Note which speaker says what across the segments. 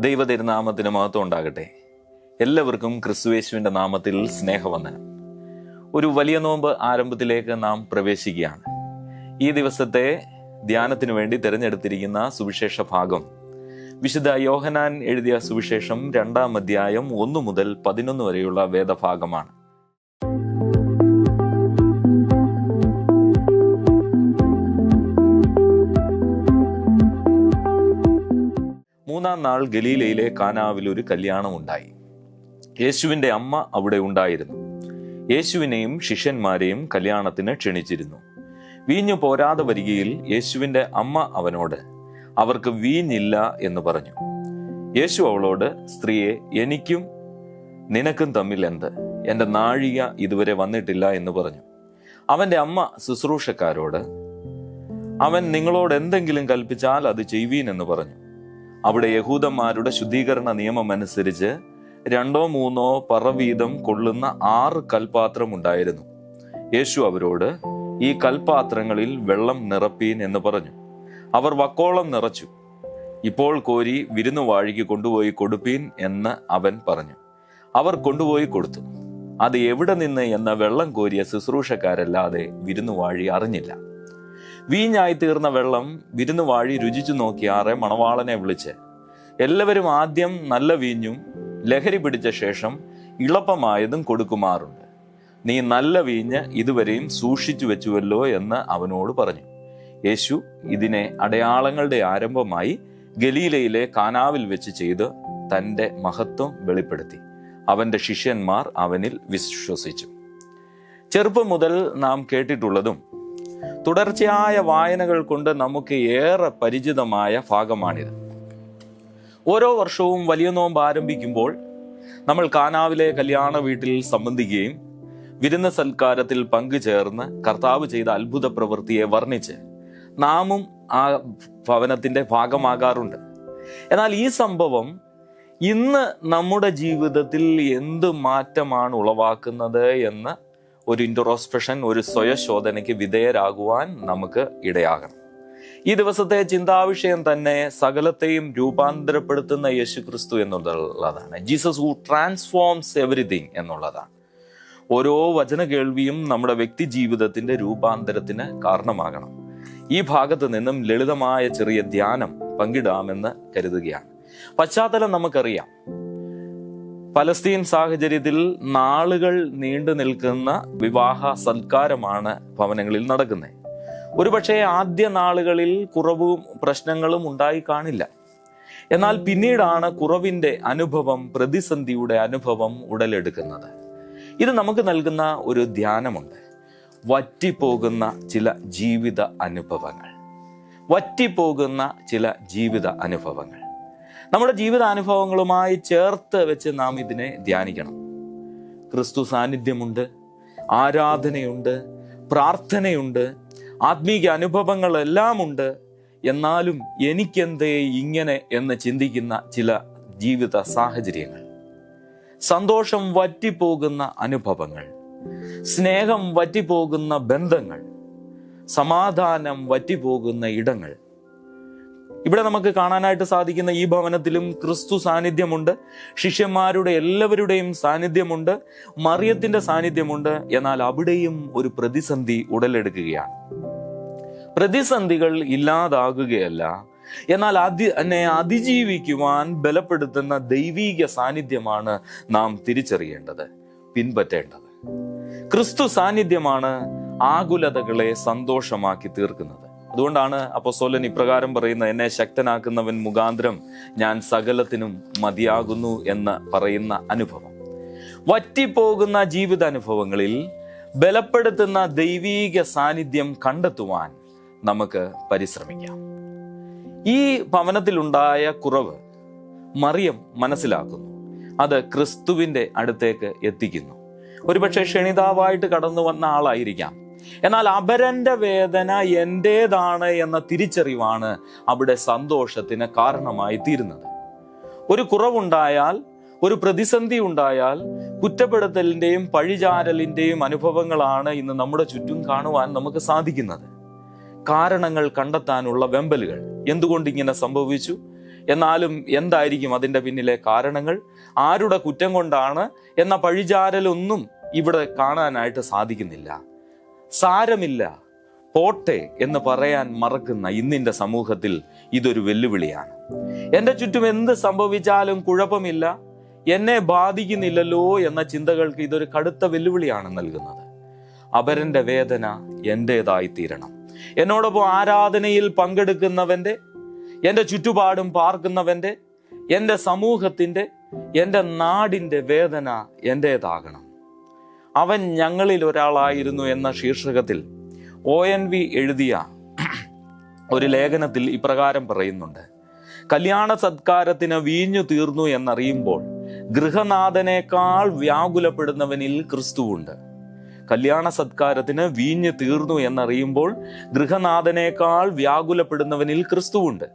Speaker 1: ദൈവതിരുനാമത്തിന് മഹത്വം ഉണ്ടാകട്ടെ. എല്ലാവർക്കും ക്രിസ്തുയേശുവിൻ്റെ നാമത്തിൽ സ്നേഹവന്ദനം. ഒരു വലിയ നോമ്പ് ആരംഭത്തിലേക്ക് നാം പ്രവേശിക്കുകയാണ്. ഈ ദിവസത്തെ ധ്യാനത്തിനു വേണ്ടി തിരഞ്ഞെടുത്തിരിക്കുന്ന സുവിശേഷ ഭാഗം വിശുദ്ധ യോഹന്നാൻ എഴുതിയ സുവിശേഷം 2-ാം അധ്യായം 1 മുതൽ 11 വരെയുള്ള വേദഭാഗമാണ്. മൂന്നാം നാൾ ഗലീലയിലെ കാനാവിൽ ഒരു കല്യാണം ഉണ്ടായി. യേശുവിൻ്റെ അമ്മ അവിടെ ഉണ്ടായിരുന്നു. യേശുവിനെയും ശിഷ്യന്മാരെയും കല്യാണത്തിന് ക്ഷണിച്ചിരുന്നു. വീഞ്ഞു പോരാതെ വരികയിൽ യേശുവിൻ്റെ അമ്മ അവനോട്, അവർക്ക് വീഞ്ഞില്ല എന്ന് പറഞ്ഞു. യേശു അവളോട്, സ്ത്രീയെ, എനിക്കും നിനക്കും തമ്മിൽ എന്ത്? എൻ്റെ നാഴിക ഇതുവരെ വന്നിട്ടില്ല എന്ന് പറഞ്ഞു. അവൻ്റെ അമ്മ ശുശ്രൂഷക്കാരോട്, അവൻ നിങ്ങളോട് എന്തെങ്കിലും കൽപ്പിച്ചാൽ അത് ചെയ്യുവീൻ എന്ന് പറഞ്ഞു. അവിടെ യഹൂദന്മാരുടെ ശുദ്ധീകരണ നിയമം അനുസരിച്ച് 2-3 പറ വീതം കൊള്ളുന്ന 6 കൽപാത്രം ഉണ്ടായിരുന്നു. യേശു അവരോട്, ഈ കൽപാത്രങ്ങളിൽ വെള്ളം നിറപ്പീൻ എന്ന് പറഞ്ഞു. അവർ വക്കോളം നിറച്ചു. ഇപ്പോൾ കോരി വിരുന്നുവാഴിക്ക് കൊണ്ടുപോയി കൊടുപ്പീൻ എന്ന് അവൻ പറഞ്ഞു. അവർ കൊണ്ടുപോയി കൊടുത്തു. അത് എവിടെ നിന്ന് എന്ന വെള്ളം കോരിയ ശുശ്രൂഷക്കാരല്ലാതെ വിരുന്നുവാഴി അറിഞ്ഞില്ല. വീഞ്ഞായി തീർന്ന വെള്ളം വിരുന്നുവാഴി രുചിച്ചു നോക്കിയാറെ മണവാളനെ വിളിച്ച്, എല്ലാവരും ആദ്യം നല്ല വീഞ്ഞും ലഹരി പിടിച്ച ശേഷം ഇളപ്പമായതും കൊടുക്കുമാറുണ്ട്. നീ നല്ല വീഞ്ഞ് ഇതുവരെയും സൂക്ഷിച്ചു വെച്ചുവല്ലോ എന്ന് അവനോട് പറഞ്ഞു. യേശു ഇതിനെ അടയാളങ്ങളുടെ ആരംഭമായി ഗലീലയിലെ കാനാവിൽ വെച്ച് ചെയ്ത് തൻ്റെ മഹത്വം വെളിപ്പെടുത്തി. അവൻ്റെ ശിഷ്യന്മാർ അവനിൽ വിശ്വസിച്ചു. ചെറുപ്പം മുതൽ നാം കേട്ടിട്ടുള്ളതും തുടർച്ചയായ വായനകൾ കൊണ്ട് നമുക്ക് ഏറെ പരിചിതമായ ഭാഗമാണിത്. ഓരോ വർഷവും വലിയ നോമ്പ് ആരംഭിക്കുമ്പോൾ നമ്മൾ കാനാവിലെ കല്യാണ വീട്ടിൽ സംബന്ധിക്കുകയും വിരുന്ന് സൽക്കാരത്തിൽ പങ്കുചേർന്ന് കർത്താവ് ചെയ്ത അത്ഭുത പ്രവൃത്തിയെ വർണ്ണിച്ച് നാമും ആ ഭവനത്തിന്റെ ഭാഗമാകാറുണ്ട്. എന്നാൽ ഈ സംഭവം ഇന്ന് നമ്മുടെ ജീവിതത്തിൽ എന്ത് മാറ്റമാണ് ഉളവാക്കുന്നത് എന്ന് ഒരു ഇൻട്രോസ്പെക്ഷൻ, ഒരു സ്വയശോധനയ്ക്ക് വിധേയരാകുവാൻ നമുക്ക് ഇടയാകണം. ഈ ദിവസത്തെ ചിന്താവിഷയം തന്നെ സകലത്തെയും രൂപാന്തരപ്പെടുത്തുന്ന യേശുക്രിസ്തു എന്നുള്ളതാണ്. ജീസസ് ഹു ട്രാൻസ്ഫോംസ് എവറിഥിങ് എന്നുള്ളതാണ്. ഓരോ വചന കേൾവിയും നമ്മുടെ വ്യക്തി ജീവിതത്തിന്റെ രൂപാന്തരത്തിന് കാരണമാകണം. ഈ ഭാഗത്ത് നിന്നും ലളിതമായ ചെറിയ ധ്യാനം പങ്കിടാമെന്ന് കരുതുകയാണ്. പശ്ചാത്തലം നമുക്കറിയാം. പലസ്തീൻ സാഹചര്യത്തിൽ നാളുകൾ നീണ്ടു നിൽക്കുന്ന വിവാഹ സൽക്കാരമാണ് ഭവനങ്ങളിൽ നടക്കുന്നത്. ഒരുപക്ഷെ ആദ്യ നാളുകളിൽ കുറവും പ്രശ്നങ്ങളും ഉണ്ടായി കാണില്ല. എന്നാൽ പിന്നീടാണ് കുറവിന്റെ അനുഭവം, പ്രതിസന്ധിയുടെ അനുഭവം ഉടലെടുക്കുന്നത്. ഇത് നമുക്ക് നൽകുന്ന ഒരു ധ്യാനമുണ്ട്. വറ്റിപ്പോകുന്ന ചില ജീവിത അനുഭവങ്ങൾ. വറ്റിപ്പോകുന്ന ചില ജീവിത അനുഭവങ്ങൾ നമ്മുടെ ജീവിതാനുഭവങ്ങളുമായി ചേർത്ത് വെച്ച് നാം ഇതിനെ ധ്യാനിക്കണം. ക്രിസ്തു സാന്നിധ്യമുണ്ട്, ആരാധനയുണ്ട്, പ്രാർത്ഥനയുണ്ട്, ആത്മീക അനുഭവങ്ങളെല്ലാം ഉണ്ട്. എന്നാലും എനിക്കെന്തേ ഇങ്ങനെ എന്ന് ചിന്തിക്കുന്ന ചില ജീവിത സാഹചര്യങ്ങൾ, സന്തോഷം വറ്റിപ്പോകുന്ന അനുഭവങ്ങൾ, സ്നേഹം വറ്റിപ്പോകുന്ന ബന്ധങ്ങൾ, സമാധാനം വറ്റിപ്പോകുന്ന ഇടങ്ങൾ. ഇവിടെ നമുക്ക് കാണാനായിട്ട് സാധിക്കുന്ന ഈ ഭവനത്തിലും ക്രിസ്തു സാന്നിധ്യമുണ്ട്, ശിഷ്യന്മാരുടെ എല്ലാവരുടെയും സാന്നിധ്യമുണ്ട്, മറിയത്തിന്റെ സാന്നിധ്യമുണ്ട്. എന്നാൽ അവിടെയും ഒരു പ്രതിസന്ധി ഉടലെടുക്കുകയാണ്. പ്രതിസന്ധികൾ ഇല്ലാതാകുകയല്ല, എന്നാൽ എന്നെ അതിജീവിക്കുവാൻ ബലപ്പെടുത്തുന്ന ദൈവീക സാന്നിധ്യമാണ് നാം തിരിച്ചറിയേണ്ടത്, പിൻപറ്റേണ്ടത്. ക്രിസ്തു സാന്നിധ്യമാണ് ആകുലതകളെ സന്തോഷമാക്കി തീർക്കുന്നത്. അതുകൊണ്ടാണ് അപ്പോസ്തലൻ ഇപ്രകാരം പറയുന്നത്, എന്നെ ശക്തനാക്കുന്നവൻ മുഖാന്തരം ഞാൻ സകലത്തിനും മതിയാകുന്നു എന്ന് പറയുന്ന അനുഭവം. വറ്റിപ്പോകുന്ന ജീവിതാനുഭവങ്ങളിൽ ബലപ്പെടുത്തുന്ന ദൈവീക സാന്നിധ്യം കണ്ടെത്തുവാൻ നമുക്ക് പരിശ്രമിക്കാം. ഈ ഭവനത്തിലുണ്ടായ കുറവ് മറിയം മനസ്സിലാക്കുന്നു. അത് ക്രിസ്തുവിൻ്റെ അടുത്തേക്ക് എത്തിക്കുന്നു. ഒരുപക്ഷെ ക്ഷണിതാവായിട്ട് കടന്നു വന്ന ആളായിരിക്കാം. എന്നാൽ അപരന്റെ വേദന എന്റേതാണ് എന്ന തിരിച്ചറിവാണ് അവിടെ സന്തോഷത്തിന് കാരണമായി തീരുന്നത്. ഒരു കുറവുണ്ടായാൽ, ഒരു പ്രതിസന്ധി ഉണ്ടായാൽ കുറ്റപ്പെടുത്തലിന്റെയും പഴിചാരലിന്റെയും അനുഭവങ്ങളാണ് ഇന്ന് നമ്മുടെ ചുറ്റും കാണുവാൻ നമുക്ക് സാധിക്കുന്നത്. കാരണങ്ങൾ കണ്ടെത്താനുള്ള വെമ്പലുകൾ, എന്തുകൊണ്ട് ഇങ്ങനെ സംഭവിച്ചു, എന്നാലും എന്തായിരിക്കും അതിൻ്റെ പിന്നിലെ കാരണങ്ങൾ, ആരുടെ കുറ്റം കൊണ്ടാണ് എന്ന പഴിചാരലൊന്നും ഇവിടെ കാണാനായിട്ട് സാധിക്കുന്നില്ല. സാരമില്ല, പോട്ടെ എന്ന് പറയാൻ മറക്കുന്ന ഇന്നിൻ്റെ സമൂഹത്തിൽ ഇതൊരു വെല്ലുവിളിയാണ്. എൻ്റെ ചുറ്റും എന്ത് സംഭവിച്ചാലും കുഴപ്പമില്ല, എന്നെ ബാധിക്കുന്നില്ലല്ലോ എന്ന ചിന്തകൾക്ക് ഇതൊരു കടുത്ത വെല്ലുവിളിയാണ് നൽകുന്നത്. അപരന്റെ വേദന എൻ്റേതായി തീരണം. എന്നോടൊപ്പം ആരാധനയിൽ പങ്കെടുക്കുന്നവൻ്റെ, എൻ്റെ ചുറ്റുപാടും പാർക്കുന്നവൻ്റെ, എൻ്റെ സമൂഹത്തിൻ്റെ, എൻ്റെ നാടിൻ്റെ വേദന എൻ്റേതാകണം. അവൻ ഞങ്ങളിൽ ഒരാളായിരുന്നു എന്ന ശീർഷകത്തിൽ ONV എഴുതിയ ഒരു ലേഖനത്തിൽ ഇപ്രകാരം പറയുന്നുണ്ട്: കല്യാണ സത്കാരത്തിന് വീഞ്ഞു തീർന്നു എന്നറിയുമ്പോൾ ഗൃഹനാഥനേക്കാൾ വ്യാകുലപ്പെടുന്നവനിൽ ക്രിസ്തുവുണ്ട്. കല്യാണ സത്കാരത്തിന് വീഞ്ഞു തീർന്നു എന്നറിയുമ്പോൾ ഗൃഹനാഥനേക്കാൾ വ്യാകുലപ്പെടുന്നവനിൽ ക്രിസ്തുവുണ്ട്.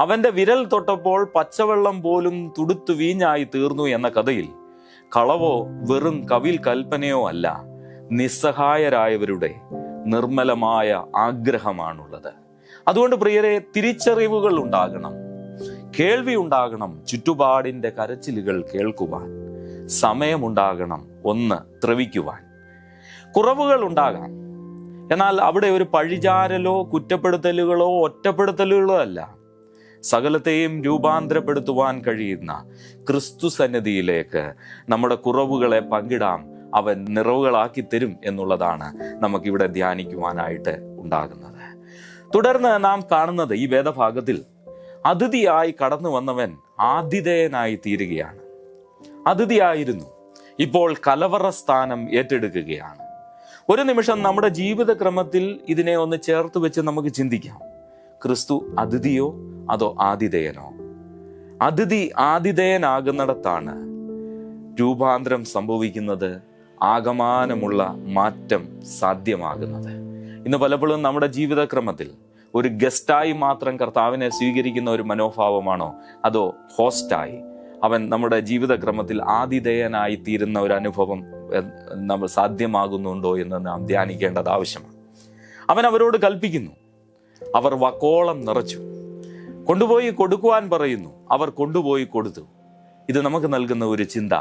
Speaker 1: അവന്റെ വിരൽ തൊട്ടപ്പോൾ പച്ചവെള്ളം പോലും തുടുത്തു വീഞ്ഞായി തീർന്നു എന്ന കഥയിൽ കളവോ വെറും കവിൽ കൽപ്പനയോ അല്ല, നിസ്സഹായരായവരുടെ നിർമ്മലമായ ആഗ്രഹമാണുള്ളത്. അതുകൊണ്ട് പ്രിയരെ, തിരിച്ചറിവുകൾ ഉണ്ടാകണം, കേൾവി ഉണ്ടാകണം, ചുറ്റുപാടിന്റെ കരച്ചിലുകൾ കേൾക്കുവാൻ സമയമുണ്ടാകണം, ഒന്ന് ത്രവിക്കുവാൻ. കുറവുകൾ ഉണ്ടാകാം, എന്നാൽ അവിടെ ഒരു പഴിചാരലോ കുറ്റപ്പെടുത്തലുകളോ ഒറ്റപ്പെടുത്തലുകളോ അല്ല. സകലത്തെയും രൂപാന്തരപ്പെടുത്തുവാൻ കഴിയുന്ന ക്രിസ്തു സന്നിധിയിലേക്ക് നമ്മുടെ കുറവുകളെ പങ്കിടാം, അവൻ നിറവുകളാക്കി തരും എന്നുള്ളതാണ് നമുക്കിവിടെ ധ്യാനിക്കുവാനായിട്ട് ഉണ്ടാകുന്നത്. തുടർന്ന് നാം കാണുന്നത് ഈ വേദഭാഗത്തിൽ അതിഥിയായി കടന്നു വന്നവൻ ആതിഥേയനായി തീരുകയാണ്. അതിഥിയായിരുന്നു, ഇപ്പോൾ കലവറ സ്ഥാനം ഏറ്റെടുക്കുകയാണ്. ഒരു നിമിഷം നമ്മുടെ ജീവിതക്രമത്തിൽ ഇതിനെ ഒന്ന് ചേർത്ത് വെച്ച് നമുക്ക് ചിന്തിക്കാം. ക്രിസ്തു അതിഥിയോ അതോ ആതിഥേയനോ? അതിഥി ആതിഥേയനാകുന്നിടത്താണ് രൂപാന്തരം സംഭവിക്കുന്നത്, ആകമാനമുള്ള മാറ്റം സാധ്യമാകുന്നത്. ഇന്ന് പലപ്പോഴും നമ്മുടെ ജീവിതക്രമത്തിൽ ഒരു ഗസ്റ്റായി മാത്രം കർത്താവിനെ സ്വീകരിക്കുന്ന ഒരു മനോഭാവമാണോ, അതോ ഹോസ്റ്റായി അവൻ നമ്മുടെ ജീവിതക്രമത്തിൽ ആതിഥേയനായി തീരുന്ന ഒരു അനുഭവം നമ്മൾ സാധ്യമാകുന്നുണ്ടോ എന്ന് നാം ധ്യാനിക്കേണ്ടത് ആവശ്യമാണ്. അവൻ അവരോട് കൽപ്പിക്കുന്നു, അവർ വക്കോളം നിറച്ചു. കൊണ്ടുപോയി കൊടുക്കുവാൻ പറയുന്നു, അവർ കൊണ്ടുപോയി കൊടുത്തു. ഇത് നമുക്ക് നൽകുന്ന ഒരു ചിന്ത,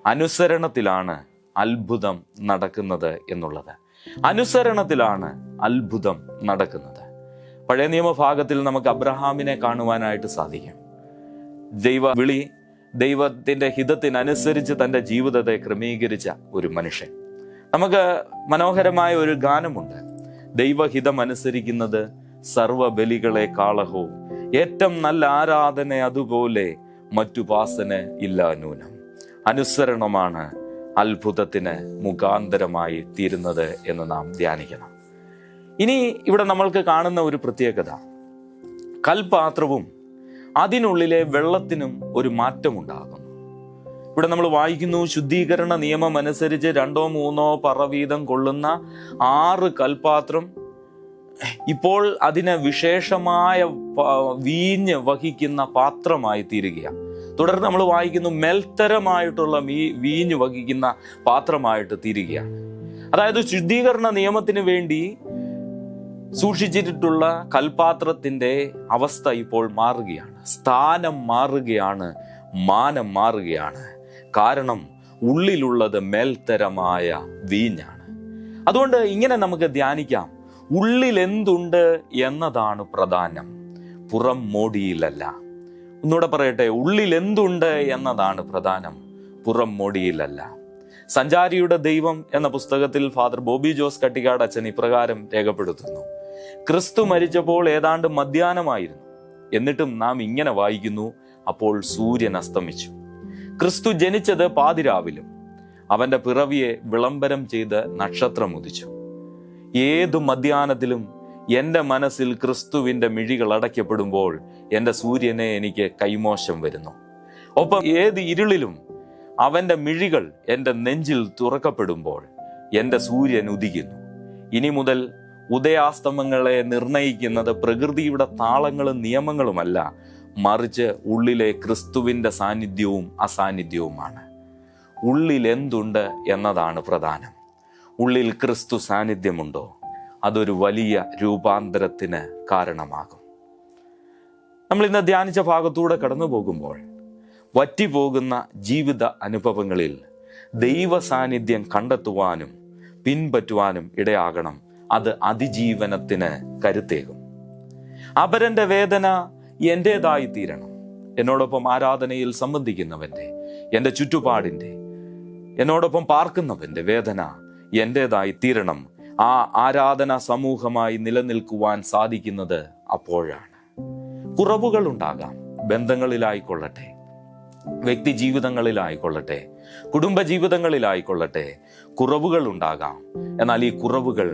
Speaker 1: അനുസരണത്തിലാണ് അത്ഭുതം നടക്കുന്നത് എന്നുള്ളത്. അനുസരണത്തിലാണ് അത്ഭുതം നടക്കുന്നത്. പഴയ നിയമഭാഗത്തിൽ നമുക്ക് അബ്രഹാമിനെ കാണുവാനായിട്ട് സാധിക്കും. ദൈവവിളി, ദൈവത്തിന്റെ ഹിതത്തിനനുസരിച്ച് തൻ്റെ ജീവിതത്തെ ക്രമീകരിച്ച ഒരു മനുഷ്യൻ. നമുക്ക് മനോഹരമായ ഒരു ഗാനമുണ്ട്, ദൈവഹിതം അനുസരിക്കുന്നത് സർവബലികളെ കാളഹവും, ഏറ്റവും നല്ല ആരാധന അതുപോലെ മറ്റുപാസന ഇല്ല നൂനം. അനുസരണമാണ് അത്ഭുതത്തിന് മുഖാന്തരമായി തീരുന്നത് എന്ന് നാം ധ്യാനിക്കണം. ഇനി ഇവിടെ നമ്മൾക്ക് കാണുന്ന ഒരു പ്രത്യേകത, കൽപാത്രവും അതിനുള്ളിലെ വെള്ളത്തിനും ഒരു മാറ്റമുണ്ടാകുന്നു. ഇവിടെ നമ്മൾ വായിക്കുന്നു, ശുദ്ധീകരണ നിയമം അനുസരിച്ച് 2 or 3 പറ വീതം കൊള്ളുന്ന 6 കൽപാത്രം ഇപ്പോൾ അതിന് വിശേഷമായ വീഞ്ഞ് വഹിക്കുന്ന പാത്രമായി തീരുകയാണ്. തുടർന്ന് നമ്മൾ വായിക്കുന്നു, മേൽത്തരമായിട്ടുള്ള വീഞ്ഞ് വഹിക്കുന്ന പാത്രമായിട്ട് തീരുകയാണ്. അതായത് ശുദ്ധീകരണ നിയമത്തിന് വേണ്ടി സൂക്ഷിച്ചിട്ടുള്ള കൽപാത്രത്തിന്റെ അവസ്ഥ ഇപ്പോൾ മാറുകയാണ്, സ്ഥാനം മാറുകയാണ്, മാനം മാറുകയാണ്. കാരണം ഉള്ളിലുള്ളത് മേൽത്തരമായ വീഞ്ഞാണ്. അതുകൊണ്ട് ഇങ്ങനെ നമുക്ക് ധ്യാനിക്കാം, ഉള്ളിൽ എന്തുണ്ട് എന്നതാണ് പ്രധാനം, പുറം മോടിയിലല്ല. ഒന്നുകൂടെ പറയട്ടെ, ഉള്ളിൽ എന്തുണ്ട് എന്നതാണ് പ്രധാനം, പുറം മോടിയിലല്ല. സഞ്ചാരിയുടെ ദൈവം എന്ന പുസ്തകത്തിൽ ഫാദർ ബോബി ജോസ് കട്ടിക്കാട് അച്ഛൻ ഇപ്രകാരം രേഖപ്പെടുത്തുന്നു, ക്രിസ്തു മരിച്ചപ്പോൾ ഏതാണ്ട് മധ്യാഹ്നമായിരുന്നു, എന്നിട്ടും നാം ഇങ്ങനെ വായിക്കുന്നു, അപ്പോൾ സൂര്യൻ അസ്തമിച്ചു. ക്രിസ്തു ജനിച്ചത് പാതിരാവിലും, അവന്റെ പിറവിയെ വിളംബരം ചെയ്ത് നക്ഷത്രം ഉദിച്ചു. ഏതു മധ്യാഹ്നത്തിലും എൻ്റെ മനസ്സിൽ ക്രിസ്തുവിൻ്റെ മിഴികൾ അടയ്ക്കപ്പെടുമ്പോൾ എൻ്റെ സൂര്യനെ എനിക്ക് കൈമോശം വരുന്നു. ഒപ്പം ഏത് ഇരുളിലും അവൻ്റെ മിഴികൾ എൻ്റെ നെഞ്ചിൽ തുറക്കപ്പെടുമ്പോൾ എൻ്റെ സൂര്യൻ ഉദിക്കുന്നു. ഇനി മുതൽ ഉദയാസ്തമങ്ങളെ നിർണയിക്കുന്നത് പ്രകൃതിയുടെ താളങ്ങളും നിയമങ്ങളുമല്ല, മറിച്ച് ഉള്ളിലെ ക്രിസ്തുവിൻ്റെ സാന്നിധ്യവും അസാന്നിധ്യവുമാണ്. ഉള്ളിൽ എന്തുണ്ട് എന്നതാണ് പ്രധാനം. ഉള്ളിൽ ക്രിസ്തു സാന്നിധ്യമുണ്ടോ, അതൊരു വലിയ രൂപാന്തരത്തിന് കാരണമാകും. നമ്മൾ ഇന്ന് ധ്യാനിച്ച ഭാഗത്തൂടെ കടന്നു പോകുമ്പോൾ വറ്റിപ്പോകുന്ന ജീവിത അനുഭവങ്ങളിൽ ദൈവ സാന്നിധ്യം കണ്ടെത്തുവാനും പിൻപറ്റുവാനും ഇടയാകണം. അത് അതിജീവനത്തിന് കരുത്തേകും. അപരന്റെ വേദന എൻ്റേതായി തീരണം. എന്നോടൊപ്പം ആരാധനയിൽ സംബന്ധിക്കുന്നവൻ്റെ, എൻ്റെ ചുറ്റുപാടിൻ്റെ, എന്നോടൊപ്പം പാർക്കുന്നവൻ്റെ വേദന എൻ്റേതായി തീരണം. ആ ആരാധന സമൂഹമായി നിലനിൽക്കുവാൻ സാധിക്കുന്നത് അപ്പോഴാണ്. കുറവുകൾ ഉണ്ടാകാം. ബന്ധങ്ങളിലായിക്കൊള്ളട്ടെ, വ്യക്തി ജീവിതങ്ങളിലായിക്കൊള്ളട്ടെ, കുടുംബ ജീവിതങ്ങളിലായിക്കൊള്ളട്ടെ, കുറവുകൾ ഉണ്ടാകാം. എന്നാൽ ഈ കുറവുകൾ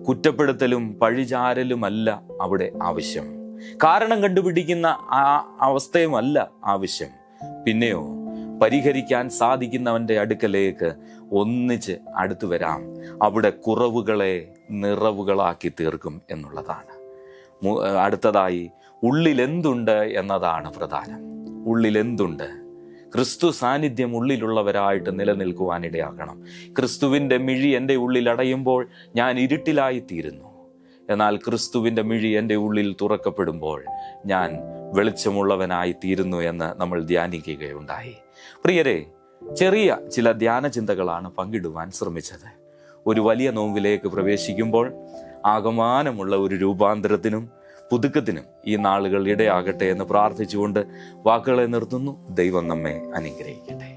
Speaker 1: കുറ്റപ്പെടുത്തലും പഴിചാരലുമല്ല അവിടെ ആവശ്യം. കാരണം കണ്ടുപിടിക്കുന്ന ആ അവസ്ഥയുമല്ല ആവശ്യം. പിന്നെയോ പരിഹരിക്കാൻ സാധിക്കുന്നവൻ്റെ അടുക്കലേക്ക് ഒന്നിച്ച് അടുത്തു വരാം. അവിടെ കുറവുകളെ നിറവുകളാക്കി തീർക്കും എന്നുള്ളതാണ്. അടുത്തതായി, ഉള്ളിലെന്തുണ്ട് എന്നതാണ് പ്രധാനം. ഉള്ളിലെന്തുണ്ട്? ക്രിസ്തു സാന്നിധ്യം ഉള്ളിലുള്ളവരായിട്ട് നിലനിൽക്കുവാനിടയാകണം. ക്രിസ്തുവിൻ്റെ മിഴി എൻ്റെ ഉള്ളിൽ അടയുമ്പോൾ ഞാൻ ഇരുട്ടിലായിത്തീരുന്നു. എന്നാൽ ക്രിസ്തുവിൻ്റെ മിഴി എൻ്റെ ഉള്ളിൽ തുറക്കപ്പെടുമ്പോൾ ഞാൻ വെളിച്ചമുള്ളവനായി തീരുന്നു എന്ന് നമ്മൾ ധ്യാനിക്കുകയുണ്ടായി. പ്രിയരെ, ചെറിയ ചില ധ്യാന ചിന്തകളാണ് പങ്കിടുവാൻ ശ്രമിച്ചത്. ഒരു വലിയ നോമ്പിലേക്ക് പ്രവേശിക്കുമ്പോൾ ആകമാനമുള്ള ഒരു രൂപാന്തരത്തിനും പുതുക്കത്തിനും ഈ നാളുകൾ ഇടയാകട്ടെ എന്ന് പ്രാർത്ഥിച്ചുകൊണ്ട് വാക്കുകളെ നിർത്തുന്നു. ദൈവം നമ്മെ അനുഗ്രഹിക്കട്ടെ.